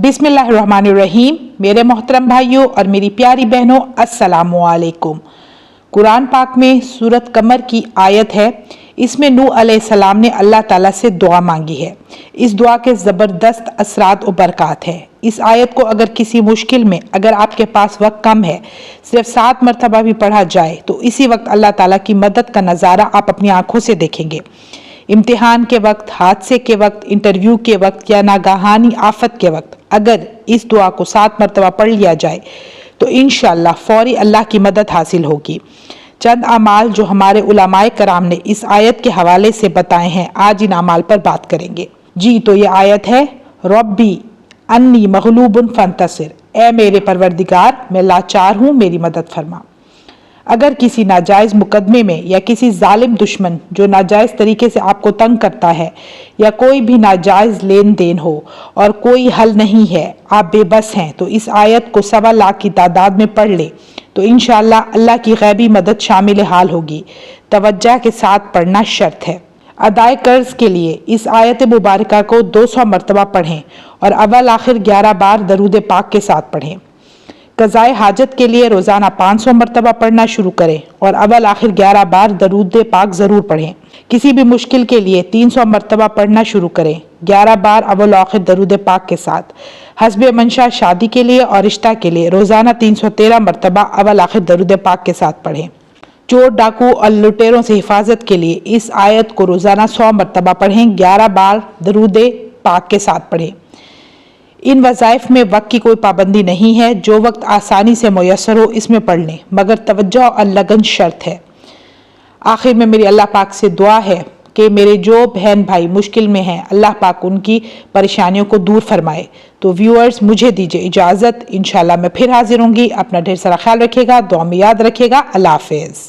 बिस्मिल्लाहिर्रहमानिर्रहीम। मेरे मोहतरम भाइयों और मेरी प्यारी बहनों, अस्सलामु अलैकुम। कुरान पाक में सूरत कमर की आयत है। इसमें नूह अलैहिस्सलाम ने अल्लाह ताला से दुआ मांगी है। इस दुआ के ज़बरदस्त असरात और बरक़ात है। इस आयत को अगर किसी मुश्किल में, अगर आपके पास वक्त कम है, सिर्फ 7 मरतबा भी पढ़ा जाए तो इसी वक्त अल्लाह ताला की मदद का नज़ारा आप अपनी आंखों से देखेंगे। इम्तिहान के वक्त, हादसे के वक्त, इंटरव्यू के वक्त या नागाहानी आफत के वक्त अगर इस दुआ को 7 मरतबा पढ़ लिया जाए तो इंशाअल्लाह फौरी अल्लाह की मदद हासिल होगी। चंद अमाल जो हमारे उलमाए कराम ने इस आयत के हवाले से बताए हैं, आज इन अमाल पर बात करेंगे। जी तो ये आयत है, रब्बी अन्नी मगलूबुन फंतसिर, ए मेरे परवरदिगार मैं लाचार हूँ, मेरी मदद फरमा। अगर किसी नाजायज़ मुकदमे में या किसी जालिम दुश्मन जो नाजायज़ तरीके से आपको तंग करता है या कोई भी नाजायज़ लेन देन हो और कोई हल नहीं है, आप बेबस हैं, तो इस आयत को 1.25 लाख की तादाद में पढ़ ले तो इंशाअल्लाह अल्लाह की गैबी मदद शामिल हाल होगी। तवज्जो के साथ पढ़ना शर्त है। अदाए कर्ज के लिए इस आयत मुबारका को 200 मरतबा पढ़ें और अव्वल आखिर 11 बार दरूद पाक के साथ पढ़ें। क़ज़ाए हाजत के लिए रोज़ाना 500 मरतबा पढ़ना शुरू करें और अव्वल आखिर 11 बार दरूद पाक ज़रूर पढ़ें। किसी भी मुश्किल के लिए 300 मरतबा पढ़ना शुरू करें, 11 बार अव्वल आखिर दरूद पाक के साथ। हस्बे मंशा शादी के लिए और रिश्ता के लिए रोज़ाना 313 मरतबा अव्वल आखिर दरूद पाक के साथ पढ़ें। चोर, डाकू और लुटेरों से हिफाजत के लिए इस आयत को रोज़ाना 100 मरतबा पढ़ें, 11 बार दरूद पाक के साथ पढ़ें। इन वज़ाइफ में वक्त की कोई पाबंदी नहीं है, जो वक्त आसानी से मुयस्सर हो इसमें पढ़ लें, मगर तवज्जो और लगन शर्त है। आखिर में मेरी अल्लाह पाक से दुआ है कि मेरे जो बहन भाई मुश्किल में हैं, अल्लाह पाक उनकी परेशानियों को दूर फरमाए। तो व्यूअर्स, मुझे दीजिए इजाज़त। इंशाअल्लाह मैं फिर हाजिर होंगी। अपना ढेर सारा ख्याल रखिएगा, दुआ में याद रखिएगा। अल्लाह हाफ़िज़।